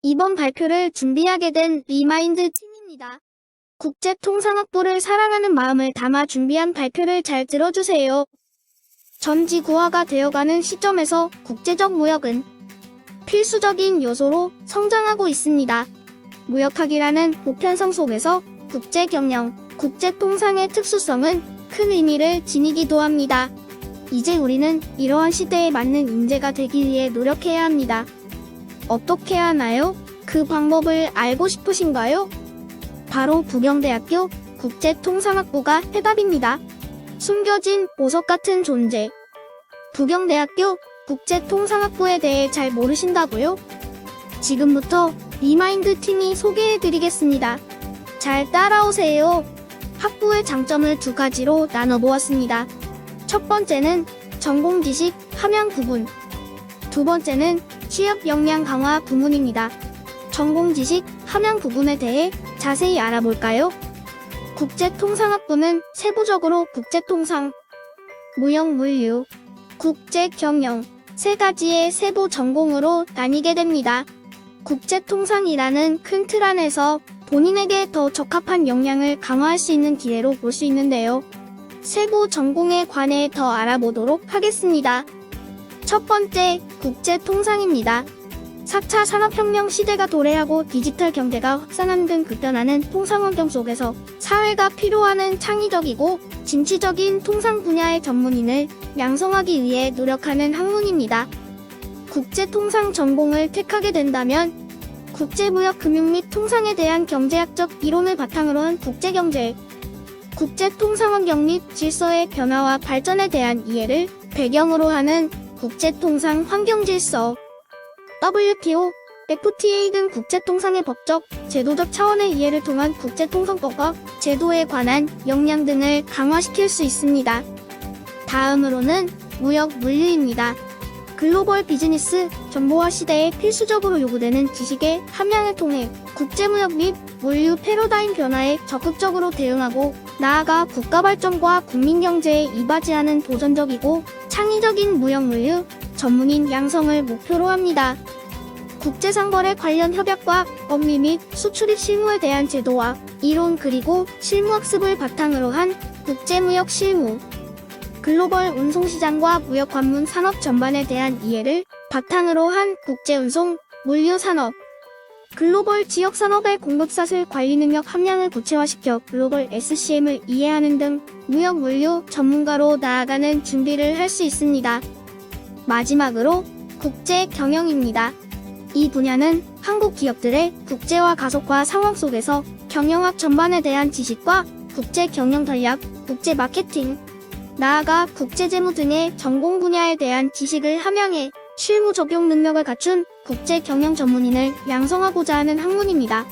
이번 발표를 준비하게 된 리마인드 팀입니다. 국제통상학부를 사랑하는 마음을 담아 준비한 발표를 잘 들어주세요. 전지구화가 되어가는 시점에서 국제적 무역은 필수적인 요소로 성장하고 있습니다. 무역학이라는 보편성 속에서 국제경영, 국제통상의 특수성은 큰 의미를 지니기도 합니다. 이제 우리는 이러한 시대에 맞는 인재가 되기 위해 노력해야 합니다. 어떻게 하나요? 그 방법을 알고 싶으신가요? 바로 부경대학교 국제통상학부가 해답입니다. 숨겨진 보석 같은 존재. 부경대학교 국제통상학부에 대해 잘 모르신다고요? 지금부터 리마인드 팀이 소개해드리겠습니다. 잘 따라오세요. 학부의 장점을 두 가지로 나눠보았습니다. 첫 번째는 전공 지식 함양 부분. 두 번째는 취업 역량 강화 부문입니다. 전공 지식 함양 부분에 대해 자세히 알아볼까요? 국제통상학부는 세부적으로 국제통상, 무역물류, 국제경영 세 가지의 세부 전공으로 나뉘게 됩니다. 국제통상이라는 큰 틀 안에서 본인에게 더 적합한 역량을 강화할 수 있는 기회로 볼 수 있는데요. 세부 전공에 관해 더 알아보도록 하겠습니다. 첫 번째, 국제통상입니다. 4차 산업혁명 시대가 도래하고 디지털 경제가 확산하는 등 급변하는 통상 환경 속에서 사회가 필요하는 창의적이고 진취적인 통상 분야의 전문인을 양성하기 위해 노력하는 학문입니다. 국제통상 전공을 택하게 된다면 국제무역 금융 및 통상에 대한 경제학적 이론을 바탕으로 한 국제경제, 국제통상 환경 및 질서의 변화와 발전에 대한 이해를 배경으로 하는 국제통상 환경질서, WTO, FTA 등 국제통상의 법적, 제도적 차원의 이해를 통한 국제통상법과 제도에 관한 역량 등을 강화시킬 수 있습니다. 다음으로는 무역 물류입니다. 글로벌 비즈니스 정보화 시대에 필수적으로 요구되는 지식의 함양을 통해 국제무역 및 물류 패러다임 변화에 적극적으로 대응하고 나아가 국가 발전과 국민 경제에 이바지하는 도전적이고 창의적인 무역 물류 전문인 양성을 목표로 합니다. 국제상거래 관련 협약과 법리 및 수출입 실무에 대한 제도와 이론 그리고 실무학습을 바탕으로 한 국제무역 실무, 글로벌 운송시장과 무역관문 산업 전반에 대한 이해를 바탕으로 한 국제운송, 물류산업, 글로벌 지역산업의 공급사슬 관리 능력 함량을 구체화시켜 글로벌 SCM을 이해하는 등 무역 물류 전문가로 나아가는 준비를 할 수 있습니다. 마지막으로 국제경영입니다. 이 분야는 한국 기업들의 국제화 가속화 상황 속에서 경영학 전반에 대한 지식과 국제경영 전략, 국제마케팅, 나아가 국제재무 등의 전공 분야에 대한 지식을 함양해 실무 적용 능력을 갖춘 국제경영 전문인을 양성하고자 하는 학문입니다.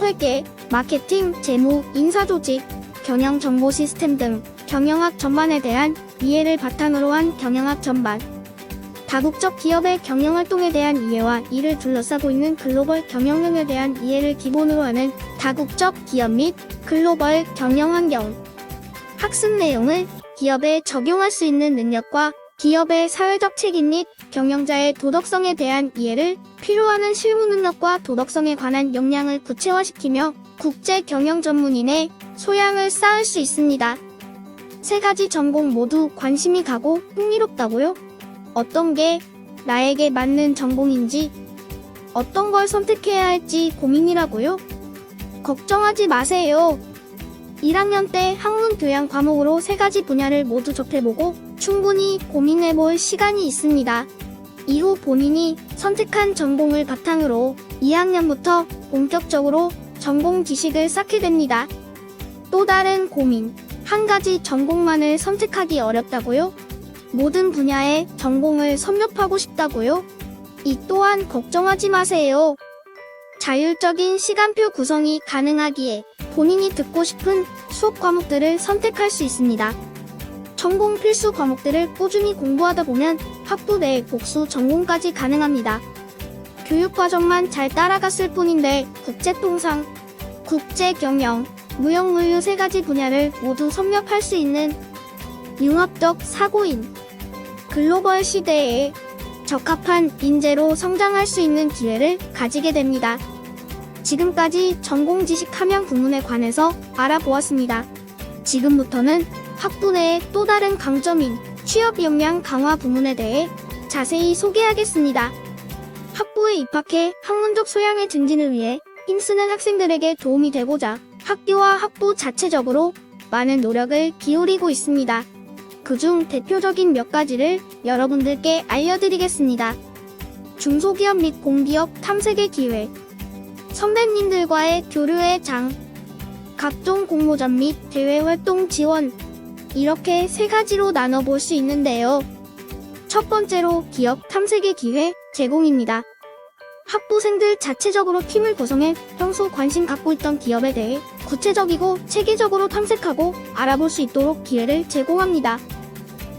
회계, 마케팅, 재무, 인사조직, 경영정보 시스템 등 경영학 전반에 대한 이해를 바탕으로 한 경영학 전반, 다국적 기업의 경영활동에 대한 이해와 이를 둘러싸고 있는 글로벌 경영력에 대한 이해를 기본으로 하는 다국적 기업 및 글로벌 경영환경, 학습 내용을 기업에 적용할 수 있는 능력과 기업의 사회적 책임 및 경영자의 도덕성에 대한 이해를 필요하는 실무 능력과 도덕성에 관한 역량을 구체화시키며 국제 경영 전문인의 소양을 쌓을 수 있습니다. 세 가지 전공 모두 관심이 가고 흥미롭다고요? 어떤 게 나에게 맞는 전공인지, 어떤 걸 선택해야 할지 고민이라고요? 걱정하지 마세요. 1학년 때 학문 교양 과목으로 세 가지 분야를 모두 접해보고 충분히 고민해볼 시간이 있습니다. 이후 본인이 선택한 전공을 바탕으로 2학년부터 본격적으로 전공 지식을 쌓게 됩니다. 또 다른 고민, 한 가지 전공만을 선택하기 어렵다고요? 모든 분야의 전공을 섭렵하고 싶다고요? 이 또한 걱정하지 마세요. 자율적인 시간표 구성이 가능하기에 본인이 듣고 싶은 수업 과목들을 선택할 수 있습니다. 전공 필수 과목들을 꾸준히 공부하다 보면 학부 내 복수 전공까지 가능합니다. 교육과정만 잘 따라갔을 뿐인데 국제통상, 국제경영, 무역물류 세 가지 분야를 모두 섭렵할 수 있는 융합적 사고인, 글로벌 시대에 적합한 인재로 성장할 수 있는 기회를 가지게 됩니다. 지금까지 전공 지식 함양 부문에 관해서 알아보았습니다. 지금부터는 학부 내의 또 다른 강점인 취업 역량 강화 부문에 대해 자세히 소개하겠습니다. 학부에 입학해 학문적 소양의 증진을 위해 힘쓰는 학생들에게 도움이 되고자 학교와 학부 자체적으로 많은 노력을 기울이고 있습니다. 그중 대표적인 몇 가지를 여러분들께 알려드리겠습니다. 중소기업 및 공기업 탐색의 기회, 선배님들과의 교류의 장, 각종 공모전 및 대외 활동 지원, 이렇게 세 가지로 나눠볼 수 있는데요. 첫 번째로 기업 탐색의 기회 제공입니다. 학부생들 자체적으로 팀을 구성해 평소 관심 갖고 있던 기업에 대해 구체적이고 체계적으로 탐색하고 알아볼 수 있도록 기회를 제공합니다.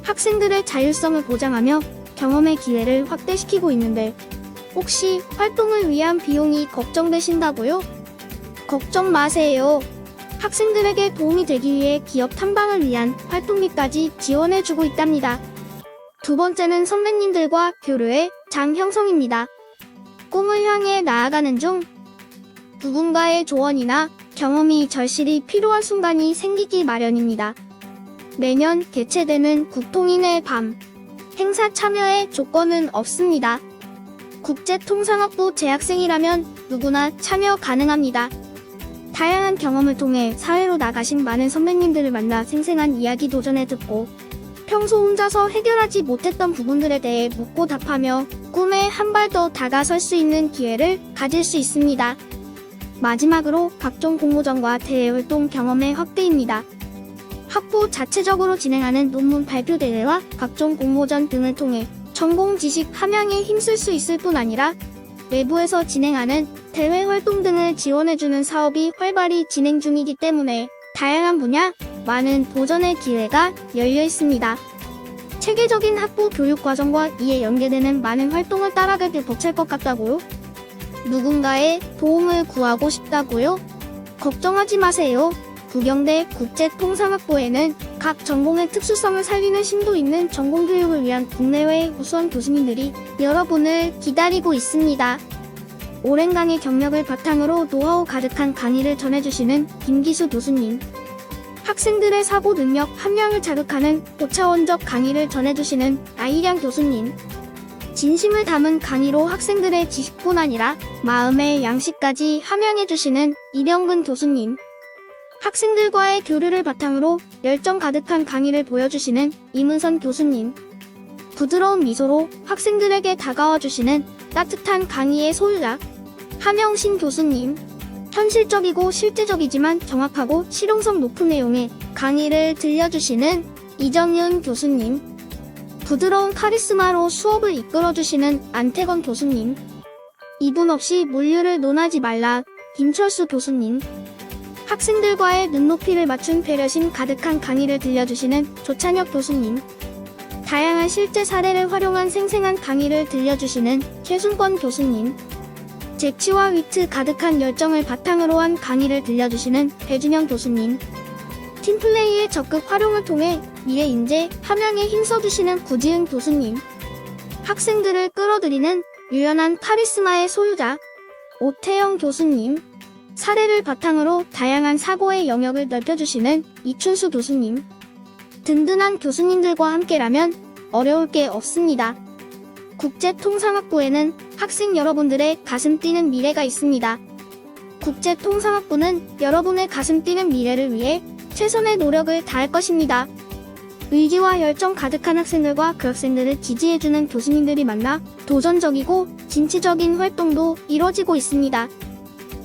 학생들의 자율성을 보장하며 경험의 기회를 확대시키고 있는데 혹시 활동을 위한 비용이 걱정되신다고요? 걱정 마세요. 학생들에게 도움이 되기 위해 기업 탐방을 위한 활동비까지 지원해주고 있답니다. 두 번째는 선배님들과 교류의 장 형성입니다. 꿈을 향해 나아가는 중 누군가의 조언이나 경험이 절실히 필요한 순간이 생기기 마련입니다. 매년 개최되는 국통인의 밤, 행사 참여의 조건은 없습니다. 국제통상학부 재학생이라면 누구나 참여 가능합니다. 다양한 경험을 통해 사회로 나가신 많은 선배님들을 만나 생생한 이야기 도전해 듣고 평소 혼자서 해결하지 못했던 부분들에 대해 묻고 답하며 꿈에 한 발 더 다가설 수 있는 기회를 가질 수 있습니다. 마지막으로 각종 공모전과 대외활동 경험의 확대입니다. 학부 자체적으로 진행하는 논문 발표 대회와 각종 공모전 등을 통해 전공 지식 함양에 힘쓸 수 있을 뿐 아니라 외부에서 진행하는 대외 활동 등을 지원해주는 사업이 활발히 진행 중이기 때문에 다양한 분야, 많은 도전의 기회가 열려 있습니다. 체계적인 학부 교육 과정과 이에 연계되는 많은 활동을 따라가길 벅찰 것 같다고요? 누군가의 도움을 구하고 싶다고요? 걱정하지 마세요. 부경대 국제통상학부에는 각 전공의 특수성을 살리는 심도 있는 전공교육을 위한 국내외 우수한 교수님들이 여러분을 기다리고 있습니다. 오랜 강의 경력을 바탕으로 노하우 가득한 강의를 전해주시는 김기수 교수님, 학생들의 사고 능력 함량을 자극하는 고차원적 강의를 전해주시는 아이량 교수님, 진심을 담은 강의로 학생들의 지식뿐 아니라 마음의 양식까지 함양해주시는 이병근 교수님, 학생들과의 교류를 바탕으로 열정 가득한 강의를 보여주시는 이문선 교수님, 부드러운 미소로 학생들에게 다가와 주시는 따뜻한 강의의 소유자 함영신 교수님, 현실적이고 실제적이지만 정확하고 실용성 높은 내용의 강의를 들려주시는 이정윤 교수님, 부드러운 카리스마로 수업을 이끌어주시는 안태건 교수님, 이분 없이 물류를 논하지 말라 김철수 교수님, 학생들과의 눈높이를 맞춘 배려심 가득한 강의를 들려주시는 조찬혁 교수님, 다양한 실제 사례를 활용한 생생한 강의를 들려주시는 최순권 교수님, 재치와 위트 가득한 열정을 바탕으로 한 강의를 들려주시는 배준영 교수님, 팀플레이의 적극 활용을 통해 미래 인재 함양에 힘써주시는 구지은 교수님, 학생들을 끌어들이는 유연한 카리스마의 소유자 오태영 교수님, 사례를 바탕으로 다양한 사고의 영역을 넓혀주시는 이춘수 교수님, 든든한 교수님들과 함께라면 어려울 게 없습니다. 국제통상학부에는 학생 여러분들의 가슴 뛰는 미래가 있습니다. 국제통상학부는 여러분의 가슴 뛰는 미래를 위해 최선의 노력을 다할 것입니다. 의지와 열정 가득한 학생들과 그 학생들을 지지해주는 교수님들이 만나 도전적이고 진취적인 활동도 이뤄지고 있습니다.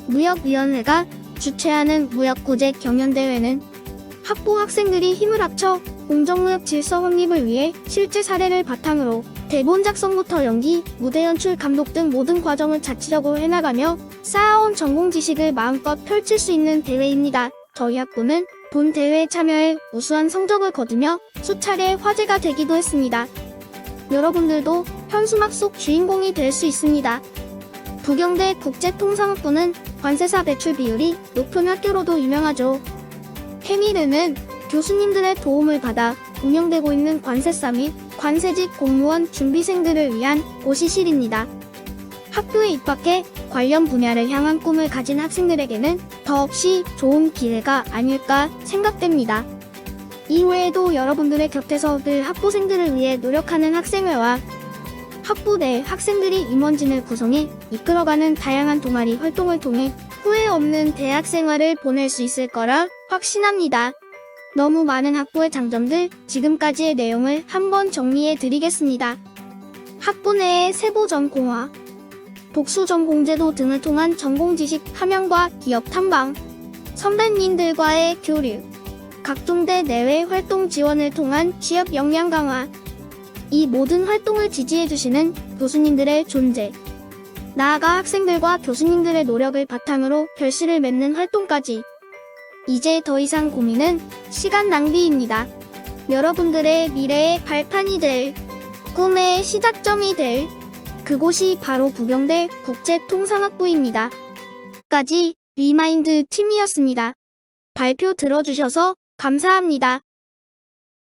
무역위원회가 주최하는 무역구제 경연대회는 학부 학생들이 힘을 합쳐 공정무역 질서 확립을 위해 실제 사례를 바탕으로 대본 작성부터 연기, 무대 연출, 감독 등 모든 과정을 자체적으로 해나가며 쌓아온 전공 지식을 마음껏 펼칠 수 있는 대회입니다. 저희 학부는 본 대회에 참여해 우수한 성적을 거두며 수차례 화제가 되기도 했습니다. 여러분들도 현수막 속 주인공이 될 수 있습니다. 부경대 국제통상학부는 관세사 배출 비율이 높은 학교로도 유명하죠. 해미르는 교수님들의 도움을 받아 운영되고 있는 관세사 및 관세직 공무원 준비생들을 위한 고시실입니다. 학교에 입학해 관련 분야를 향한 꿈을 가진 학생들에게는 더없이 좋은 기회가 아닐까 생각됩니다. 이외에도 여러분들의 곁에서 늘 학부생들을 위해 노력하는 학생회와 학부 내 학생들이 임원진을 구성해 이끌어가는 다양한 동아리 활동을 통해 후회 없는 대학 생활을 보낼 수 있을 거라 확신합니다. 너무 많은 학부의 장점들, 지금까지의 내용을 한번 정리해 드리겠습니다. 학부 내의 세부 전공화, 복수 전공제도 등을 통한 전공 지식 함양과 기업 탐방, 선배님들과의 교류, 각종대 내외 활동 지원을 통한 취업 역량 강화, 이 모든 활동을 지지해주시는 교수님들의 존재, 나아가 학생들과 교수님들의 노력을 바탕으로 결실을 맺는 활동까지. 이제 더 이상 고민은 시간 낭비입니다. 여러분들의 미래의 발판이 될, 꿈의 시작점이 될 그곳이 바로 부경대 국제통상학부입니다. 까지 리마인드 팀이었습니다. 발표 들어주셔서 감사합니다.